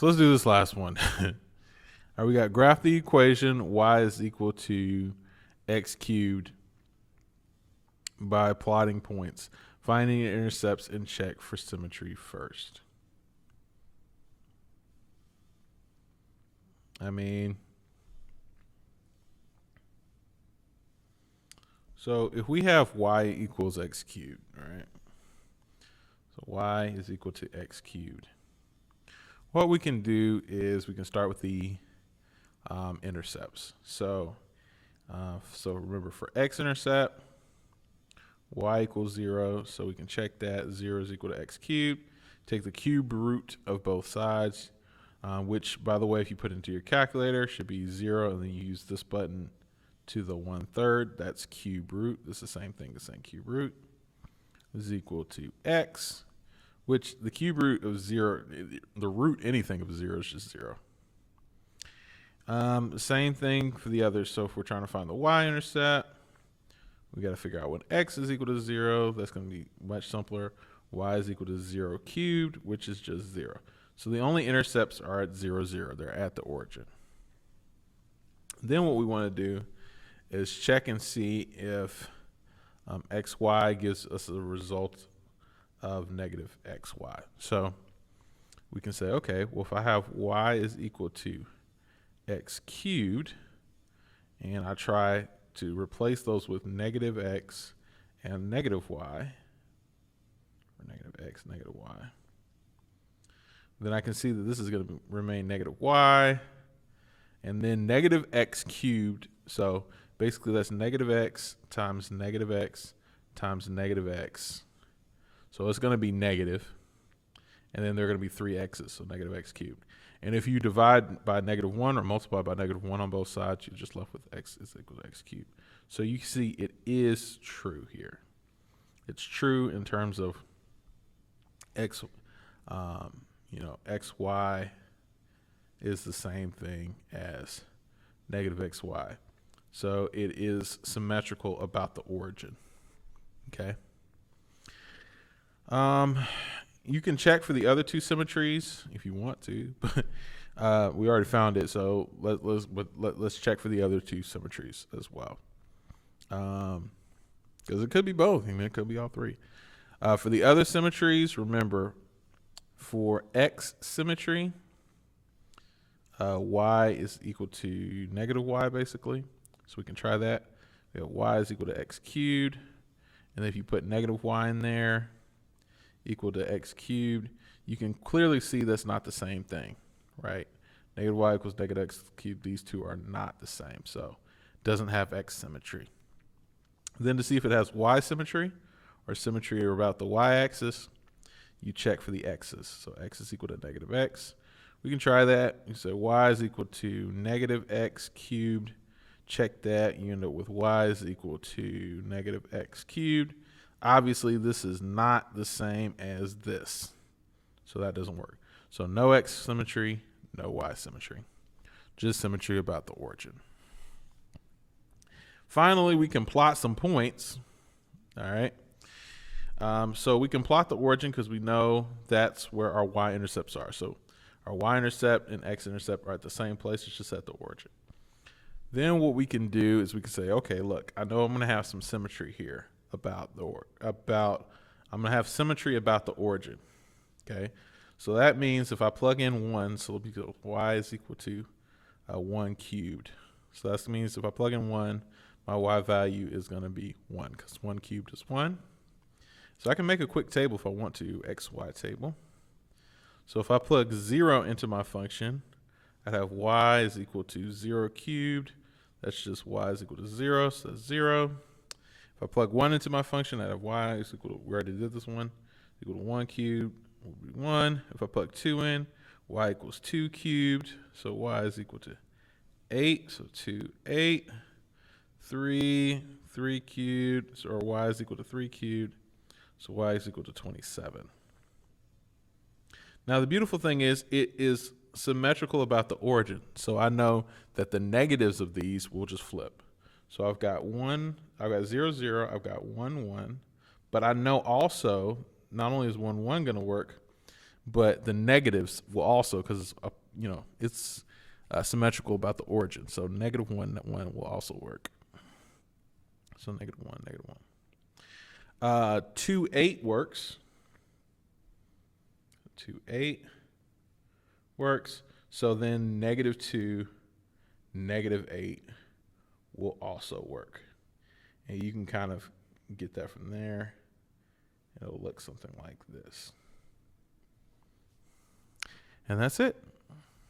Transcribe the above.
So let's do this last one. All right, we got graph the equation y is equal to x cubed by plotting points. Finding intercepts and check for symmetry first. I mean, so if we have y equals x cubed, right? So y is equal to x cubed. What we can do is we can start with the intercepts. So remember, for x-intercept, y equals 0, so we can check that. 0 is equal to x cubed. Take the cube root of both sides, which, by the way, if you put into your calculator, should be 0, and then you use this button to the 1/3. That's cube root. This is the same thing as saying cube root is equal to x, which the cube root of 0, the root anything of 0 is just 0. Same thing for the others. So if we're trying to find the y-intercept, we got to figure out when x is equal to 0. That's going to be much simpler. Y is equal to 0 cubed, which is just 0. So the only intercepts are at 0, 0. They're at the origin. Then what we want to do is check and see if xy gives us a result of negative xy. So we can say, okay, well, if I have y is equal to x cubed, and I try to replace those with negative x and negative y, or negative x, negative y, then I can see that this is going to remain negative y, and then negative x cubed. So basically that's negative x times negative x times negative x. So it's going to be negative, and then there are going to be 3 x's, so negative x cubed. And if you divide by negative 1 or multiply by negative 1 on both sides, you're just left with x is equal to x cubed. So you see it is true here. It's true in terms of x, xy is the same thing as negative xy. So it is symmetrical about the origin. Okay. You can check for the other 2 symmetries if you want to, but we already found it. So let's check for the other 2 symmetries as well, because it could be both. I mean, it could be all 3. For the other symmetries, remember, for x symmetry, y is equal to negative y basically. So we can try that. We have y is equal to x cubed, and if you put negative y in there, equal to x cubed, you can clearly see that's not the same thing, right? Negative y equals negative x cubed. These 2 are not the same, so it doesn't have x symmetry. Then to see if it has y symmetry or symmetry about the y-axis, you check for the x's. So x is equal to negative x. We can try that. You say y is equal to negative x cubed. Check that. You end up with y is equal to negative x cubed. Obviously, this is not the same as this, so that doesn't work. So no x symmetry, no y symmetry, just symmetry about the origin. Finally, we can plot some points. All right. So we can plot the origin because we know that's where our y-intercepts are. So our y-intercept and x-intercept are at the same place. It's just at the origin. Then what we can do is we can say, okay, look, I know I'm going to have some symmetry here about I'm going to have symmetry about the origin. Okay. So that means if I plug in 1, so let me go, y is equal to 1 cubed. So that means if I plug in 1, my y value is going to be 1 because 1 cubed is 1. So I can make a quick table if I want to, xy table. So if I plug 0 into my function, I'd have y is equal to 0 cubed. That's just y is equal to 0, so that's 0. If I plug 1 into my function, I'd have y is equal to, we already did this one, equal to 1 cubed will be 1. If I plug 2 in, y equals 2 cubed, so y is equal to 8, so 2, 8. 3 cubed, so our y is equal to 3 cubed, so y is equal to 27. Now the beautiful thing is it is symmetrical about the origin, so I know that the negatives of these will just flip. So I've got 0, 0, I've got 1, 1, but I know also not only is 1, 1 going to work, but the negatives will also, because you know, it's symmetrical about the origin. So -1, 1 will also work. So -1, -1. 2, 8 works. 2, 8 works. So then -2, -8 will also work. And you can kind of get that from there. It'll look something like this. And that's it.